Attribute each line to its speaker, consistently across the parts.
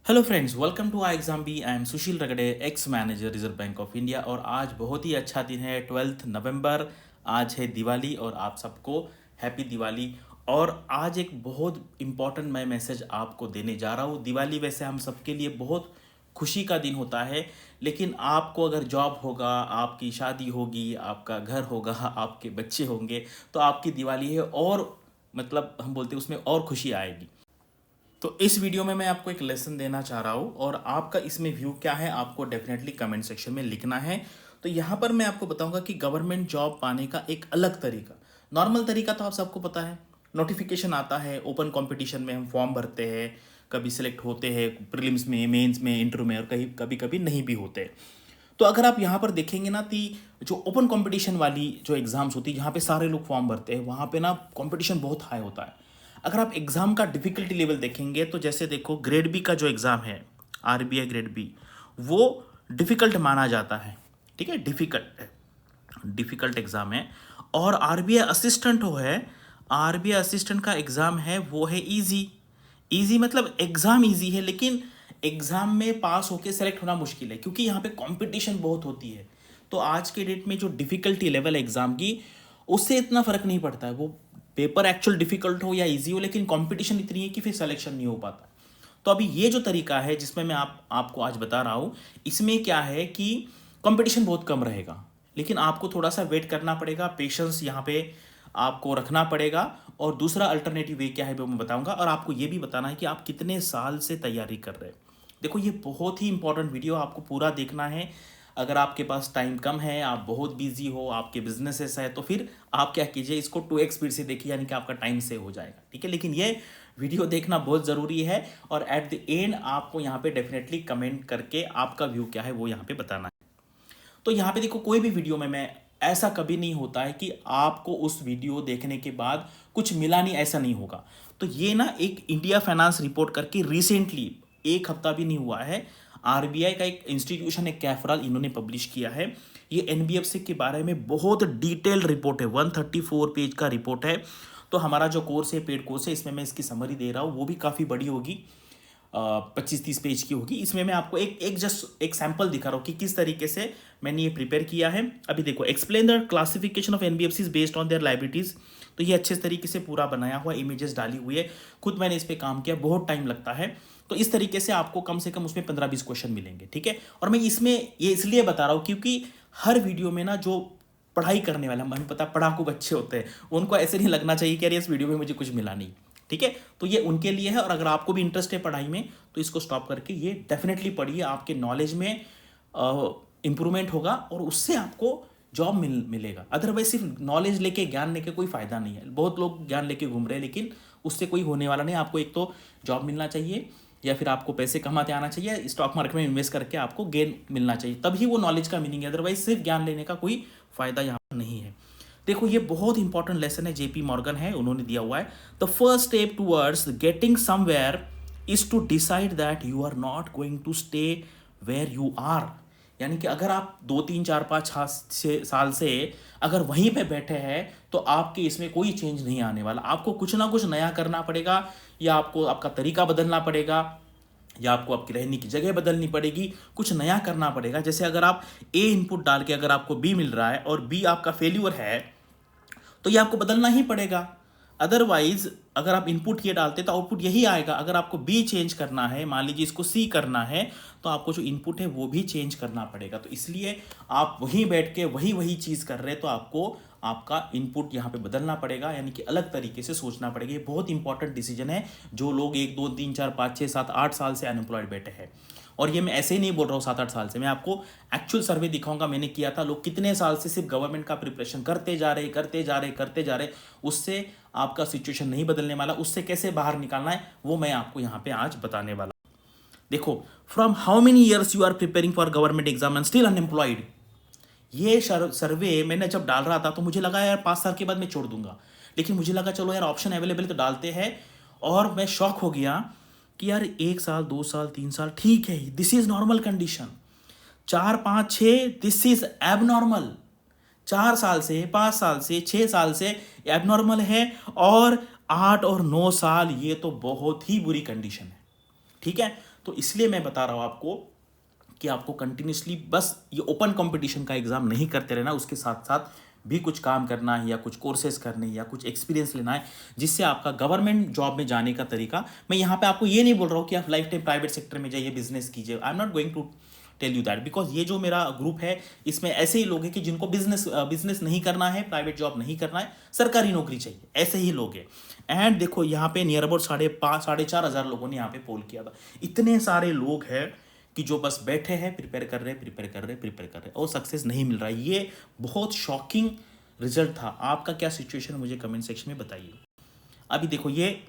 Speaker 1: Hello friends, welcome to I exam B. I am Sushil Ragade, ex manager Reserve Bank of India. और आज बहुत ही अच्छा दिन है, 12 नवंबर। आज है दिवाली और आप सबको हैप्पी दिवाली। और आज एक बहुत इम्पॉर्टेंट मैं मैसेज आपको देने जा रहा हूँ। दिवाली वैसे हम सबके लिए बहुत खुशी का दिन होता है, लेकिन आपको अगर जॉब होगा, आपकी शादी होगी, आपका घर होगा, आपके बच्चे होंगे, तो आपकी दिवाली है और मतलब हम बोलते हैं उसमें और खुशी आएगी। तो इस वीडियो में मैं आपको एक लेसन देना चाह रहा हूँ और आपका इसमें व्यू क्या है आपको डेफिनेटली कमेंट सेक्शन में लिखना है। तो यहाँ पर मैं आपको बताऊंगा कि गवर्नमेंट जॉब पाने का एक अलग तरीका। नॉर्मल तरीका तो आप सबको पता है, नोटिफिकेशन आता है, ओपन कंपटीशन में हम फॉर्म भरते हैं, कभी सिलेक्ट होते हैं प्रीलिम्स में, मेंस में, इंटरव्यू में, और कहीं कभी कभी नहीं भी होते। तो अगर आप यहाँ पर देखेंगे ना कि जो ओपन कंपटीशन वाली जो एग्जाम्स होती है, जहाँ पे सारे लोग फॉर्म भरते हैं, वहाँ पे ना कंपटीशन बहुत हाई होता है। अगर आप एग्जाम का डिफिकल्टी लेवल देखेंगे तो जैसे देखो, ग्रेड बी का जो एग्जाम है, आरबीआई ग्रेड बी, वो डिफिकल्ट माना जाता है। ठीक है, डिफिकल्ट डिफिकल्ट एग्जाम है। और आरबीआई असिस्टेंट हो है, आरबीआई असिस्टेंट का एग्जाम है वो है इजी। इजी मतलब एग्जाम इजी है, लेकिन एग्जाम में पास होके सेलेक्ट होना मुश्किल है, क्योंकि यहाँ पे कंपटीशन बहुत होती है। तो आज के डेट में जो डिफिकल्टी लेवल है एग्जाम की, उससे इतना फर्क नहीं पड़ता है, वो पेपर एक्चुअल डिफिकल्ट हो या इजी हो, लेकिन कंपटीशन इतनी है कि फिर सिलेक्शन नहीं हो पाता। तो अभी ये जो तरीका है जिसमें मैं आपको आज बता रहा हूँ, इसमें क्या है कि कंपटीशन बहुत कम रहेगा, लेकिन आपको थोड़ा सा वेट करना पड़ेगा, पेशेंस यहाँ पे आपको रखना पड़ेगा। और दूसरा अल्टरनेटिव वे क्या है वो मैं बताऊंगा, और आपको ये भी बताना है कि आप कितने साल से तैयारी कर रहे हैं। देखो, ये बहुत ही इंपॉर्टेंट वीडियो, आपको पूरा देखना है। अगर आपके पास टाइम कम है, आप बहुत बिजी हो, आपके बिजनेसेस है, तो फिर आप क्या कीजिए, इसको 2x स्पीड से देखिए, यानी कि आपका टाइम सेव हो जाएगा। ठीक है, लेकिन ये वीडियो देखना बहुत ज़रूरी है। और एट द एंड आपको यहाँ पे डेफिनेटली कमेंट करके आपका व्यू क्या है वो यहाँ पे बताना है। तो यहाँ पे देखो, कोई भी वीडियो में मैं ऐसा कभी नहीं होता है कि आपको उस वीडियो देखने के बाद कुछ मिला नहीं, ऐसा नहीं होगा। तो ये ना एक इंडिया फाइनेंस रिपोर्ट करके रिसेंटली, एक हफ्ता भी नहीं हुआ है, आरबीआई का एक इंस्टीट्यूशन है कैफरल, इन्होंने पब्लिश किया है। ये एनबीएफसी के बारे में बहुत डिटेल्ड रिपोर्ट है, 134 पेज का रिपोर्ट है। तो हमारा जो कोर्स है, पेड कोर्स है, इसमें मैं इसकी समरी दे रहा हूँ, वो भी काफ़ी बड़ी होगी, 25-30 पेज की होगी। इसमें मैं आपको एक एक जस्ट एक सैंपल दिखा रहा हूँ कि किस तरीके से मैंने ये प्रिपेयर किया है। अभी देखो, explain the classification of NBFCs based on their liabilities. तो ये अच्छे तरीके से पूरा बनाया हुआ, इमेजेस डाली हुई है, खुद मैंने इस पर काम किया, बहुत टाइम लगता है। तो इस तरीके से आपको कम से कम उसमें 15-20 क्वेश्चन मिलेंगे। ठीक है, और मैं इसमें ये इसलिए बता रहा हूँ क्योंकि हर वीडियो में ना जो पढ़ाई करने वाला, हमें पता पढ़ाकू बच्चे होते हैं, उनको ऐसे नहीं लगना चाहिए कि यार इस वीडियो में मुझे कुछ मिला नहीं। ठीक है, तो ये उनके लिए है। और अगर आपको भी इंटरेस्ट है पढ़ाई में, तो इसको स्टॉप करके ये डेफिनेटली पढ़िए, आपके नॉलेज में इंप्रूवमेंट होगा और उससे आपको जॉब मिलेगा। अदरवाइज सिर्फ नॉलेज लेके, ज्ञान लेके कोई फायदा नहीं है। बहुत लोग ज्ञान लेके घूम रहे हैं, लेकिन उससे कोई होने वाला नहीं। आपको एक तो जॉब मिलना चाहिए, या फिर आपको पैसे कमाते आना चाहिए, स्टॉक मार्केट में इन्वेस्ट करके आपको गेन मिलना चाहिए, तभी वो नॉलेज का मीनिंग है। अदरवाइज सिर्फ ज्ञान लेने का कोई फायदा यहाँ पर नहीं है। देखो, ये बहुत इंपॉर्टेंट लेसन है, जेपी मॉर्गन है, उन्होंने दिया हुआ है। The first step towards getting somewhere is to decide that you are not going to stay where you are. यानी कि अगर आप 2 3 4 5 6 साल से अगर वहीं पे बैठे हैं, तो आपके इसमें कोई चेंज नहीं आने वाला। आपको कुछ ना कुछ नया करना पड़ेगा, या आपको आपका तरीका बदलना पड़ेगा, या आपको आपकी रहने की जगह बदलनी पड़ेगी, कुछ नया करना पड़ेगा। जैसे अगर आप ए इनपुट डाल के अगर आपको बी मिल रहा है और बी आपका फेल्यूर है, तो ये आपको बदलना ही पड़ेगा। अदरवाइज अगर आप इनपुट ये डालते तो आउटपुट यही आएगा। अगर आपको बी चेंज करना है, मान लीजिए इसको सी करना है, तो आपको जो इनपुट है वो भी चेंज करना पड़ेगा। तो इसलिए आप वहीं बैठ के वही वही चीज़ कर रहे हैं, तो आपको आपका इनपुट यहाँ पे बदलना पड़ेगा, यानी कि अलग तरीके से सोचना पड़ेगा। ये बहुत इंपॉर्टेंट डिसीजन है। जो लोग 1 2 3 4 5 6 7 8 साल से अनएम्प्लॉयड बैठे हैं, और ये मैं ऐसे ही नहीं बोल रहा हूँ 7 8 साल से, मैं आपको एक्चुअल सर्वे दिखाऊंगा, मैंने किया था, लोग कितने साल से सिर्फ गवर्नमेंट का प्रिपरेशन करते जा रहे करते जा रहे करते जा रहे। उससे आपका सिचुएशन नहीं बदलने वाला, उससे कैसे बाहर निकालना है वो मैं आपको यहाँ पे आज बताने वाला। देखो, from how many years you are preparing for government exam and still unemployed. ये सर्वे मैंने जब डाल रहा था तो मुझे लगा यार 5 साल के बाद मैं छोड़ दूंगा, लेकिन मुझे लगा चलो यार ऑप्शन अवेलेबल तो डालते हैं। और मैं शॉक हो गया कि यार 1 साल 2 साल 3 साल ठीक है, this is normal condition. 4 5 6 this is abnormal. 4 साल से, 5 साल से, 6 साल से एबनॉर्मल है, और 8 और 9 साल ये तो बहुत ही बुरी कंडीशन है। ठीक है, तो इसलिए मैं बता रहा हूँ आपको कि आपको कंटिन्यूसली बस ये ओपन कंपटीशन का एग्जाम नहीं करते रहना, उसके साथ साथ भी कुछ काम करना है या कुछ कोर्सेज करने या कुछ एक्सपीरियंस लेना है, जिससे आपका गवर्नमेंट जॉब में जाने का तरीका। मैं यहाँ पे आपको ये नहीं बोल रहा हूँ कि आप लाइफ टाइम प्राइवेट सेक्टर में जाइए, बिजनेस कीजिए। I am not going to tell you that, because ये जो मेरा ग्रुप है इसमें ऐसे ही लोग हैं कि जिनको बिजनेस नहीं करना है, प्राइवेट जॉब नहीं करना है, सरकारी नौकरी चाहिए, ऐसे ही लोग हैं। एंड देखो यहाँ पे नियर अबाउट 5,500-4,500 लोगों ने यहाँ पे पोल किया था। इतने सारे लोग हैं कि जो बस बैठे हैं, प्रिपेयर कर रहे हैं और सक्सेस नहीं मिल रहा है। ये बहुत शॉकिंग रिजल्ट था। आपका क्या सिचुएशन, मुझे कमेंट सेक्शन में बताइए। अभी देखो ये,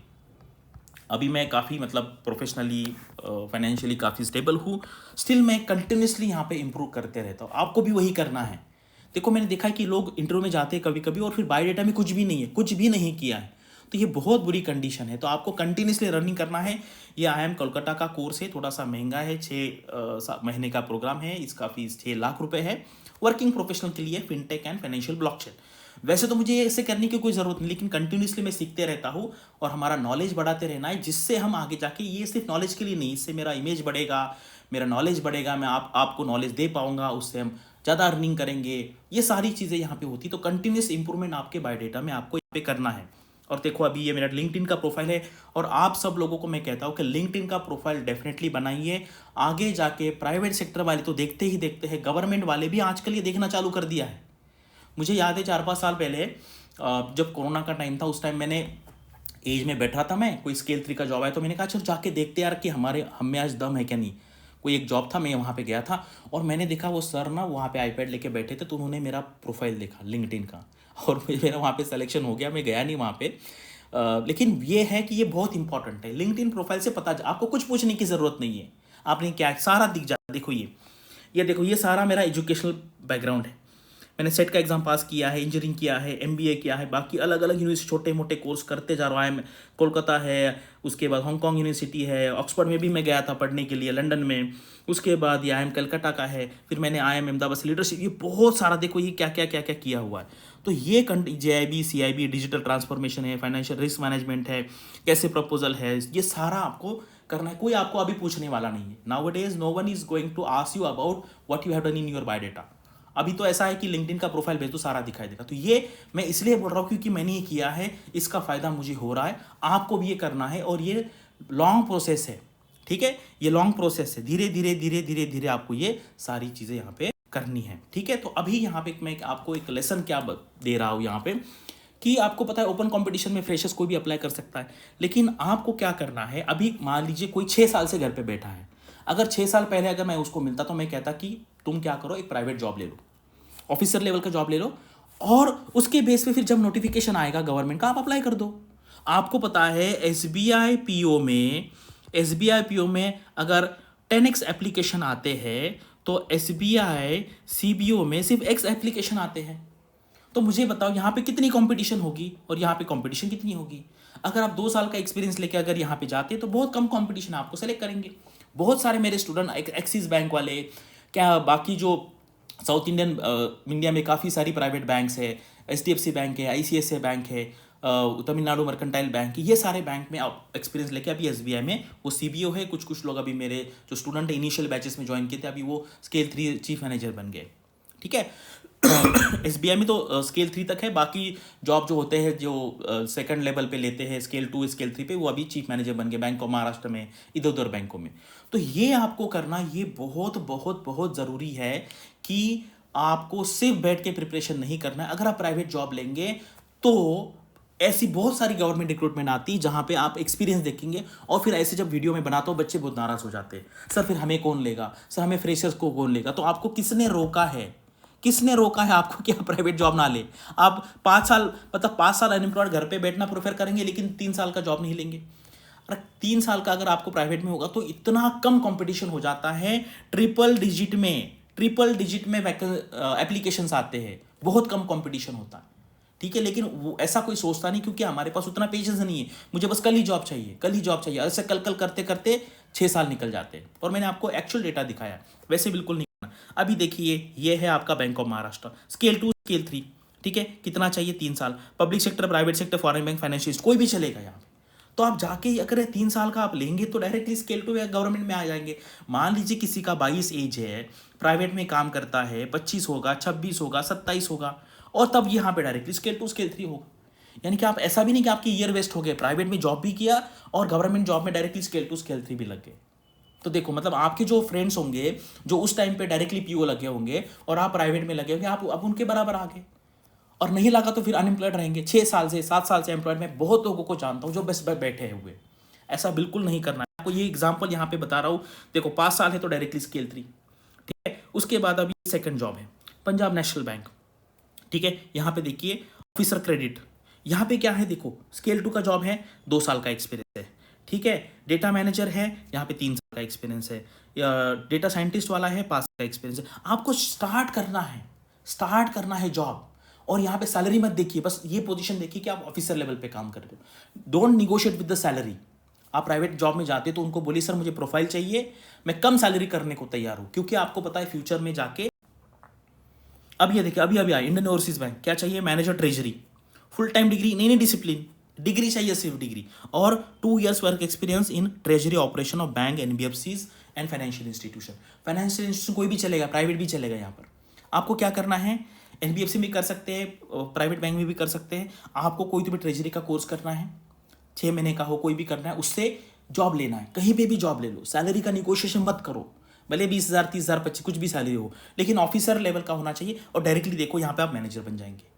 Speaker 1: अभी मैं काफ़ी मतलब प्रोफेशनली फाइनेंशियली काफ़ी स्टेबल हूँ, स्टिल मैं कंटिन्यूसली यहाँ पे इंप्रूव करते रहता हूँ। आपको भी वही करना है। देखो मैंने देखा है कि लोग इंटरव्यू में जाते हैं कभी कभी और फिर बायोडेटा में कुछ भी नहीं है, कुछ भी नहीं किया है, तो ये बहुत बुरी कंडीशन है। तो आपको कंटिन्यूसली रनिंग करना है। ये IIM कोलकाता का कोर्स है, थोड़ा सा महंगा है, 6 महीने का प्रोग्राम है, इसका फीस 6 लाख रुपए है। वर्किंग प्रोफेशनल के लिए फिनटेक एंड फाइनेंशियल ब्लॉकचेन। वैसे तो मुझे ऐसे करने की कोई ज़रूरत नहीं, लेकिन कंटिन्यूसली मैं सीखते रहता हूँ और हमारा नॉलेज बढ़ाते रहना है, जिससे हम आगे जाके, ये सिर्फ नॉलेज के लिए नहीं, इससे मेरा इमेज बढ़ेगा, मेरा नॉलेज बढ़ेगा, मैं आपको नॉलेज दे पाऊंगा, उससे हम ज़्यादा अर्निंग करेंगे। ये सारी चीज़ें यहाँ पे होती, तो कंटिन्यूस इंप्रूवमेंट आपके बायोडेटा में आपको यहाँ पे करना है। और देखो अभी ये मेरा लिंक्डइन का प्रोफाइल है, और आप सब लोगों को मैं कहता हूँ कि लिंक्डइन का प्रोफाइल डेफिनेटली बनाइए। आगे जाके प्राइवेट सेक्टर वाले तो देखते ही देखते हैं, गवर्नमेंट वाले भी आजकल ये देखना चालू कर दिया है। मुझे याद है 4-5 साल पहले जब कोरोना का टाइम था, उस टाइम मैंने एज में बैठा था, मैं कोई स्केल 3 का जॉब आया तो मैंने कहा चलो जाके देखते यार कि हम में आज दम है क्या नहीं। कोई एक जॉब था, मैं वहाँ पे गया था और मैंने देखा वो सर ना वहाँ पे आईपैड लेके बैठे थे, तो उन्होंने मेरा प्रोफाइल देखा लिंक्डइन का और मेरा वहाँ पे सिलेक्शन हो गया। मैं गया नहीं वहाँ पे, लेकिन ये है कि ये बहुत इंपॉर्टेंट है। लिंक्डइन प्रोफाइल से पता, आपको कुछ पूछने की ज़रूरत नहीं है, आपने क्या सारा दिख जाता। देखो ये देखो, ये सारा मेरा एजुकेशनल बैकग्राउंड है। मैंने सेट का एग्जाम पास किया है, इंजीनियरिंग किया है, MBA किया है, बाकी अलग अलग यूनिवर्सिटी छोटे मोटे कोर्स करते जा रहा है। कोलकाता है, उसके बाद हांगकांग यूनिवर्सिटी है, ऑक्सफोर्ड में भी मैं गया था पढ़ने के लिए, लंदन में। उसके बाद ये IIM कलकत्ता का है, फिर मैंने IIM अहमदाबाद से लीडरशिप, ये बहुत सारा देखो ये क्या क्या क्या क्या किया हुआ है। तो ये JIB CIB डिजिटल ट्रांसफॉर्मेशन है, फाइनेंशियल रिस्क मैनेजमेंट है, कैसे प्रपोजल है, ये सारा आपको करना है। कोई आपको अभी पूछने वाला नहीं है। Nowadays no one is going to ask you about what you have done in your biodata. अभी तो ऐसा है कि लिंक्डइन का प्रोफाइल भेज दो, सारा दिखाई देगा। तो ये मैं इसलिए बोल रहा हूँ क्योंकि मैंने ये किया है, इसका फायदा मुझे हो रहा है, आपको भी ये करना है। और ये लॉन्ग प्रोसेस है, ठीक है, ये लॉन्ग प्रोसेस है, धीरे धीरे धीरे धीरे धीरे आपको ये सारी चीज़ें यहाँ पे करनी है, ठीक है। तो अभी यहाँ पे मैं आपको एक लेसन क्या दे रहा हूँ यहाँ पे, कि आपको पता है ओपन कंपटीशन में फ्रेशर्स कोई भी अप्लाई कर सकता है, लेकिन आपको क्या करना है। अभी मान लीजिए कोई 6 साल से घर पे बैठा है, अगर 6 साल पहले अगर मैं उसको मिलता तो मैं कहता कि तुम क्या करो, एक प्राइवेट जॉब ले लो, ऑफिसर लेवल का जॉब ले लो, और उसके बेस पे फिर जब नोटिफिकेशन आएगा गवर्नमेंट का, आप अप्लाई कर दो। आपको पता है SBI PO में अगर 10x एप्लीकेशन आते हैं, तो SBI CBO में सिर्फ x एप्लीकेशन आते हैं। तो मुझे बताओ यहाँ पे कितनी कंपटीशन होगी और यहाँ पे कंपटीशन कितनी होगी। अगर आप 2 साल का एक्सपीरियंस लेके अगर यहाँ पे जाते तो बहुत कम कंपटीशन, आपको सेलेक्ट करेंगे। बहुत सारे मेरे स्टूडेंट एक्सिस बैंक वाले, क्या बाकी जो साउथ इंडिया में काफ़ी सारी प्राइवेट बैंक्स है, HDFC बैंक है, ICICI बैंक है, तमिलनाडु मर्केंटाइल बैंक, ये सारे बैंक में आप एक्सपीरियंस लेके अभी SBI में वो CBO है। कुछ लोग अभी मेरे जो स्टूडेंट है इनिशियल बैचेस में ज्वाइन किए थे, अभी वो स्केल 3 चीफ मैनेजर बन गए, ठीक है। SBI में तो स्केल 3 तक है, बाकी जॉब जो होते हैं जो सेकंड लेवल पे लेते हैं स्केल 2 स्केल 3 पे, वो अभी चीफ मैनेजर बन गए बैंक ऑफ महाराष्ट्र में, इधर उधर बैंकों में। तो ये आपको करना, ये बहुत बहुत बहुत ज़रूरी है कि आपको सिर्फ बैठ के प्रिपरेशन नहीं करना है। अगर आप प्राइवेट जॉब लेंगे तो ऐसी बहुत सारी गवर्नमेंट रिक्रूटमेंट आती है जहां पे आप एक्सपीरियंस देखेंगे, और फिर ऐसे जब वीडियो में बनाता हूँ बच्चे बहुत नाराज हो जाते हैं, सर फिर हमें कौन लेगा, सर हमें फ्रेशर्स को कौन लेगा। तो आपको किसने रोका है, किसने रोका है आपको कि आप प्राइवेट जॉब ना ले। आप 5 साल मतलब 5 साल अनएम्प्लॉयड घर पे बैठना प्रेफर करेंगे, लेकिन 3 साल का जॉब नहीं लेंगे। और 3 साल का अगर आपको प्राइवेट में होगा तो इतना कम कंपटीशन हो जाता है, ट्रिपल डिजिट में एप्लीकेशंस आते हैं, बहुत कम कंपटीशन होता है, ठीक है। लेकिन वो ऐसा कोई सोचता नहीं, क्योंकि हमारे पास उतना पेशेंस नहीं है। मुझे बस कल ही जॉब चाहिए, ऐसे कल करते करते 6 साल निकल जाते हैं। और मैंने आपको एक्चुअल डेटा दिखाया, वैसे बिल्कुल नहीं करना। अभी देखिए ये है आपका bank of Maharashtra, scale 2 scale 3, ठीक है। कितना चाहिए, 3 साल। Public sector, private sector, foreign bank, financial, कोई भी चलेगा यहाँ पे। तो आप जाके अगर 3 साल का आप लेंगे तो डायरेक्टली स्केल टू या गवर्नमेंट में आ जाएंगे। मान लीजिए किसी का 22 एज है, प्राइवेट में काम करता है, 25 होगा, 26 होगा, 27 होगा, और तब यहाँ पे डायरेक्टली स्केल टू स्केल 3 होगा। यानी कि आप ऐसा भी नहीं कि आपकी ईयर वेस्ट हो गए, प्राइवेट में जॉब भी किया और गवर्नमेंट जॉब में डायरेक्टली स्केल टू स्केल 3 भी लग गए। तो देखो मतलब आपके जो फ्रेंड्स होंगे जो उस टाइम पे डायरेक्टली पीओ लगे होंगे और आप प्राइवेट में लगे होंगे, आप अब उनके बराबर आ गए। और नहीं लगा तो फिर अनएम्प्लॉयड रहेंगे 6 साल से 7 साल से एम्प्लॉयड। में बहुत लोगों को जानता हूँ जो बस बैठे हुए। ऐसा बिल्कुल नहीं करना है आपको। ये एग्जाम्पल यहाँ पे बता रहा हूँ। देखो 5 साल है तो डायरेक्टली स्केल 3, ठीक है। उसके बाद अभी सेकंड जॉब है पंजाब नेशनल बैंक, ठीक है। यहाँ पे देखिए ऑफिसर क्रेडिट, यहाँ पे क्या है देखो स्केल 2 का जॉब है, 2 साल का एक्सपीरियंस है, ठीक है। डेटा मैनेजर है, यहाँ पे 3 साल का एक्सपीरियंस है। डेटा साइंटिस्ट वाला है, 5 साल का एक्सपीरियंस है। आपको स्टार्ट करना है जॉब। और यहाँ पे सैलरी मत देखिए, बस ये पोजीशन देखिए कि आप ऑफिसर लेवल पे काम कर रहे हो। Don't negotiate with the salary. आप प्राइवेट जॉब में जाते तो उनको बोलिए सर मुझे प्रोफाइल चाहिए, मैं कम सैलरी करने को तैयार हूँ, क्योंकि आपको पता है फ्यूचर में जाके। अब ये देखिए अभी आया इंडियन ओवरसीज बैंक, क्या चाहिए, manager treasury, full time degree नहीं डिसिप्लिन, डिग्री चाहिए सिर्फ डिग्री, और 2 years work experience in treasury operation of bank, NBFCs and financial institution. Financial institution कोई भी चलेगा, प्राइवेट भी चलेगा। यहाँ पर आपको क्या करना है, एनबीएफसी में कर सकते हैं, प्राइवेट बैंक में भी कर सकते हैं। आपको कोई तो भी ट्रेजरी का कोर्स करना है, 6 महीने का हो, कोई भी करना है, उससे जॉब लेना है। कहीं पे भी जॉब ले लो, सैलरी का निगोशिएशन मत करो, भले 20,000 30,000 25 कुछ भी सैलरी हो, लेकिन ऑफिसर लेवल का होना चाहिए। और डायरेक्टली देखो यहाँ पे आप मैनेजर बन जाएंगे।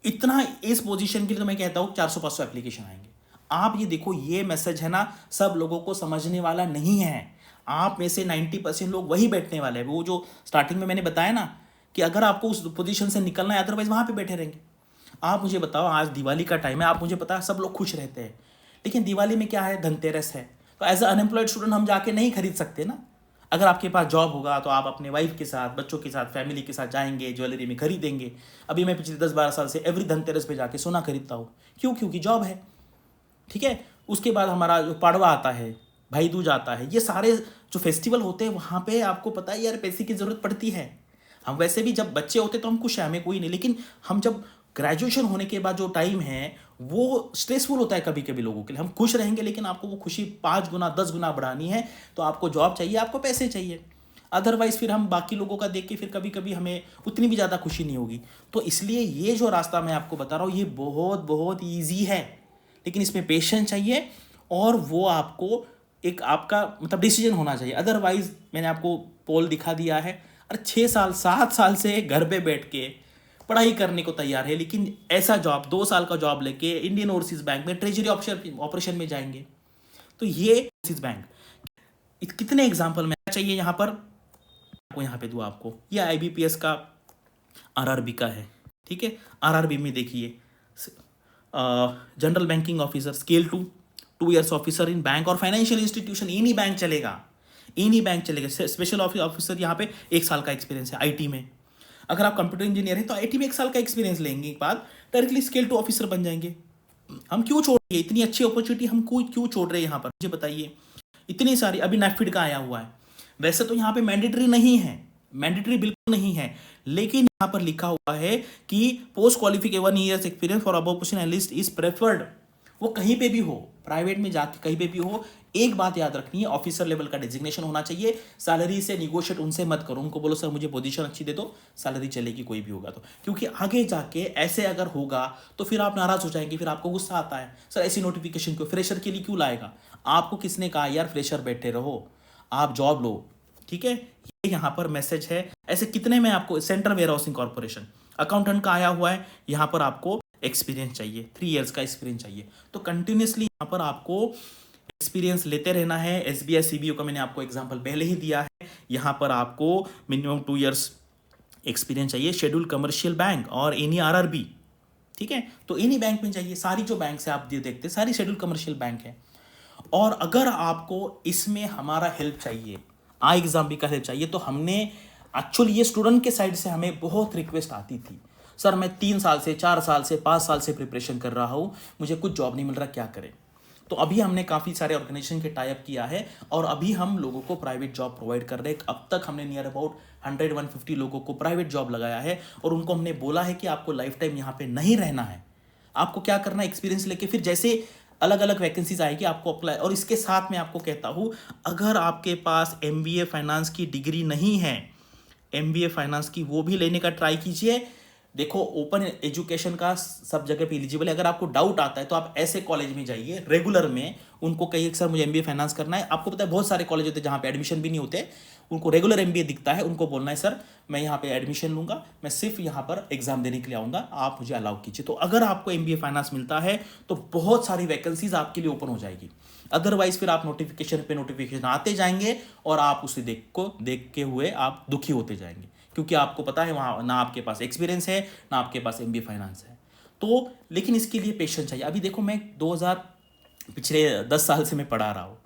Speaker 1: इतना इस पोजीशन के लिए तो मैं कहता हूँ 400-500 एप्लीकेशन आएंगे। आप ये देखो, ये मैसेज है ना, सब लोगों को समझने वाला नहीं है। आप में से 90% लोग वही बैठने वाले हैं, वो जो स्टार्टिंग में मैंने बताया ना कि अगर आपको उस पोजीशन से निकलना है, अदरवाइज वहाँ पे बैठे रहेंगे। आप मुझे बताओ, आज दिवाली का टाइम है, आप मुझे पता है सब लोग खुश रहते हैं, लेकिन दिवाली में क्या है, धनतेरस है, तो एज अ अनएम्प्लॉयड स्टूडेंट हम जाके नहीं खरीद सकते ना। अगर आपके पास जॉब होगा तो आप अपने वाइफ के साथ, बच्चों के साथ, फैमिली के साथ जाएंगे, ज्वेलरी में खरीदेंगे। अभी मैं पिछले 10-12 साल से एवरी धनतेरस पे जाके सोना खरीदता हूँ। क्यों? क्योंकि जॉब है, ठीक है। उसके बाद हमारा जो पाड़वा आता है, भाई दूज आता है, ये सारे जो फेस्टिवल होते हैं वहाँ पे आपको पता है यार पैसे की ज़रूरत पड़ती है। हम वैसे भी जब बच्चे होते तो हम खुश हैं, हमें कोई नहीं, लेकिन हम जब ग्रेजुएशन होने के बाद जो टाइम है वो स्ट्रेसफुल होता है कभी कभी लोगों के लिए। हम खुश रहेंगे, लेकिन आपको वो खुशी 5 गुना 10 गुना बढ़ानी है तो आपको जॉब चाहिए, आपको पैसे चाहिए। अदरवाइज फिर हम बाकी लोगों का देख के फिर कभी कभी हमें उतनी भी ज़्यादा खुशी नहीं होगी। तो इसलिए ये जो रास्ता मैं आपको बता रहा हूँ ये बहुत बहुत ईजी है, लेकिन इसमें पेशेंस चाहिए और वो आपको एक आपका मतलब डिसीजन होना चाहिए। अदरवाइज मैंने आपको पोल दिखा दिया है, अरे 6 साल 7 साल से घर पे बैठ के पढ़ाई करने को तैयार है, लेकिन ऐसा जॉब 2 साल का जॉब लेके इंडियन ओवरसीज बैंक में ट्रेजरी ऑपरेशन में जाएंगे। तो ये ओवरसीज बैंक कितने एग्जाम्पल में चाहिए यहाँ पर आपको, यहाँ पे दूँ आपको, ये आईबीपीएस का आरआरबी का है, ठीक है। आरआरबी में देखिए general banking officer scale 2 years officer in bank और फाइनेंशियल इंस्टीट्यूशन, इन्हीं बैंक चलेगा, इन्हीं बैंक चलेगा। स्पेशल ऑफिसर यहाँ पे 1 साल का एक्सपीरियंस है आईटी में। अगर आप कंप्यूटर इंजीनियर हैं तो आईटी में 1 साल का एक्सपीरियंस लेंगे के बाद डायरेक्टली स्केल 2 ऑफिसर बन जाएंगे। हम क्यों छोड़ रहे हैं इतनी अच्छी अपॉर्चुनिटी, हम क्यों छोड़ रहे हैं यहाँ पर, मुझे बताइए। इतनी सारी अभी नेफिड का आया हुआ है, वैसे तो यहाँ पे मैंडेटरी नहीं है, मैंडेटरी बिल्कुल नहीं है, लेकिन यहाँ पर लिखा हुआ है कि post qualification 1 years experience for above position analyst is preferred. वो कहीं पे भी हो, प्राइवेट में जाके कहीं पे भी हो, एक बात याद रखनी है, ऑफिसर लेवल का डिजिग्नेशन होना चाहिए। सैलरी से निगोशिएट उनसे मत करो, उनको बोलो सर मुझे पोजीशन अच्छी दे दो, सैलरी चलेगी कोई भी होगा तो, क्योंकि आगे जाके ऐसे अगर होगा तो फिर आप नाराज हो जाएंगे, फिर आपको गुस्सा आता है सर ऐसी नोटिफिकेशन क्यों, फ्रेशर के लिए क्यों लाएगा। आपको किसने कहा यार फ्रेशर बैठे रहो, आप जॉब लो, ठीक है। ये यहाँ पर मैसेज है। ऐसे कितने में आपको central warehousing corporation accountant का आया हुआ है, यहाँ पर आपको एक्सपीरियंस चाहिए, 3 years का एक्सपीरियंस चाहिए। तो कंटिन्यूसली यहाँ पर आपको एक्सपीरियंस लेते रहना है। एसबीआई सीबीओ का मैंने आपको एग्जांपल पहले ही दिया है, यहाँ पर आपको मिनिमम 2 years एक्सपीरियंस चाहिए। शेड्यूल कमर्शियल बैंक और एनी आरआरबी, ठीक है। तो एनी बैंक में चाहिए, सारी जो बैंक से आप देखते हैं सारी शेड्यूल कमर्शियल बैंक है। और अगर आपको इसमें हमारा हेल्प चाहिए, आई एग्जाम भी का हेल्प चाहिए, तो हमने एक्चुअली ये स्टूडेंट के साइड से हमें बहुत रिक्वेस्ट आती थी, सर मैं 3 साल से 4 साल से 5 साल से प्रिपरेशन कर रहा हूँ, मुझे कुछ जॉब नहीं मिल रहा, क्या करें। तो अभी हमने काफ़ी सारे ऑर्गेनाइजेशन के टाई अप किया है और अभी हम लोगों को प्राइवेट जॉब प्रोवाइड कर रहे हैं। अब तक हमने नियर अबाउट 100-150 लोगों को प्राइवेट जॉब लगाया है और उनको हमने बोला है कि आपको लाइफ टाइम यहाँ पे नहीं रहना है, आपको क्या करना है, एक्सपीरियंस लेके फिर जैसे अलग अलग वैकेंसीज आएगी, आपको अप्लाई। और इसके साथ मैं आपको कहता हूँ, अगर आपके पास MBA फाइनेंस की डिग्री नहीं है, MBA फाइनेंस की, वो भी लेने का ट्राई कीजिए। देखो, ओपन एजुकेशन का सब जगह पे एलिजिबल है। अगर आपको डाउट आता है तो आप ऐसे कॉलेज में जाइए रेगुलर में, उनको कहिए कि सर मुझे MBA फाइनेंस करना है। आपको पता है बहुत सारे कॉलेज होते हैं जहाँ पे एडमिशन भी नहीं होते, उनको रेगुलर MBA दिखता है, उनको बोलना है सर मैं यहाँ पे एडमिशन लूंगा, मैं सिर्फ यहाँ पर एग्जाम देने के लिए आऊँगा, आप मुझे अलाउ कीजिए। तो अगर आपको MBA फाइनेंस मिलता है तो बहुत सारी वैकेंसीज आपके लिए ओपन हो जाएगी। अदरवाइज फिर आप नोटिफिकेशन पे नोटिफिकेशन आते जाएंगे और आप उसे देख के हुए आप दुखी होते जाएंगे, क्योंकि आपको पता है वहाँ ना आपके पास एक्सपीरियंस है, ना आपके पास MBA फाइनेंस है। तो लेकिन इसके लिए पेशेंस चाहिए। अभी देखो, मैं 2000 पिछले 10 साल से मैं पढ़ा रहा हूँ,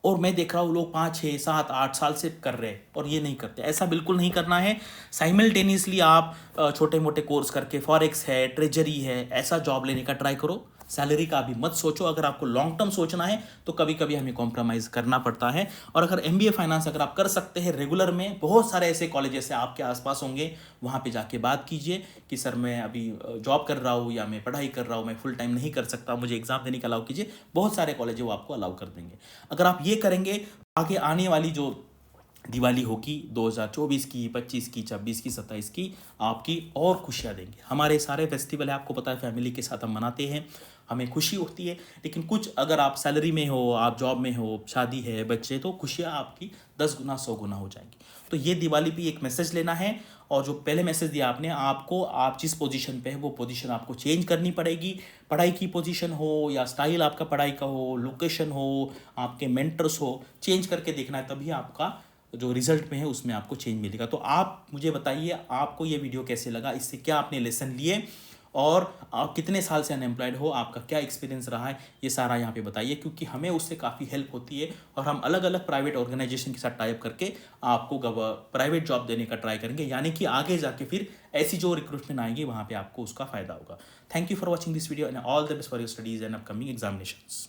Speaker 1: और मैं देख रहा हूँ लोग 5 6 7 8 साल से कर रहे हैं और ये नहीं करते। ऐसा बिल्कुल नहीं करना है। साइमल्टेनियसली आप छोटे मोटे कोर्स करके, फॉरेक्स है, ट्रेजरी है, ऐसा जॉब लेने का ट्राई करो। सैलरी का अभी मत सोचो। अगर आपको लॉन्ग टर्म सोचना है तो कभी कभी हमें कॉम्प्रोमाइज़ करना पड़ता है। और अगर MBA फाइनेंस अगर आप कर सकते हैं रेगुलर में, बहुत सारे ऐसे कॉलेजेस हैं आपके आसपास होंगे, वहाँ पे जाके बात कीजिए कि सर मैं अभी जॉब कर रहा हूँ या मैं पढ़ाई कर रहा हूँ, मैं फुल टाइम नहीं कर सकता, मुझे एग्जाम देने का अलाउ कीजिए। बहुत सारे कॉलेज वो आपको अलाउ कर देंगे। अगर आप ये करेंगे, आगे आने वाली जो दिवाली होगी 2024 की, 25 की, 26 की, 27 की, आपकी और खुशियाँ देंगे। हमारे सारे फेस्टिवल है, आपको पता है, फैमिली के साथ हम मनाते हैं, हमें खुशी होती है। लेकिन कुछ अगर आप सैलरी में हो, आप जॉब में हो, शादी है, बच्चे, तो खुशियाँ आपकी 10 गुना 100 गुना हो जाएंगी। तो ये दिवाली पे एक मैसेज लेना है। और जो पहले मैसेज दिया आपने, आपको आप जिस पोजीशन पे है वो पोजीशन आपको चेंज करनी पड़ेगी। पढ़ाई की पोजीशन हो या स्टाइल आपका पढ़ाई का हो, लोकेशन हो, आपके मेंटर्स हो, चेंज करके देखना है, तभी आपका जो रिजल्ट में है उसमें आपको चेंज मिलेगा। तो आप मुझे बताइए, आपको ये वीडियो कैसे लगा, इससे क्या आपने लेसन लिए, और आप कितने साल से अनएम्प्लॉयड हो, आपका क्या एक्सपीरियंस रहा है, ये सारा यहाँ पे बताइए, क्योंकि हमें उससे काफ़ी हेल्प होती है। और हम अलग अलग प्राइवेट ऑर्गेनाइजेशन के साथ टाइप करके आपको प्राइवेट जॉब देने का ट्राई करेंगे, यानी कि आगे जाके फिर ऐसी जो रिक्रूटमेंट आएगी वहाँ पे आपको उसका फायदा होगा। Thank you for watching this video and all the best for your studies and upcoming examinations.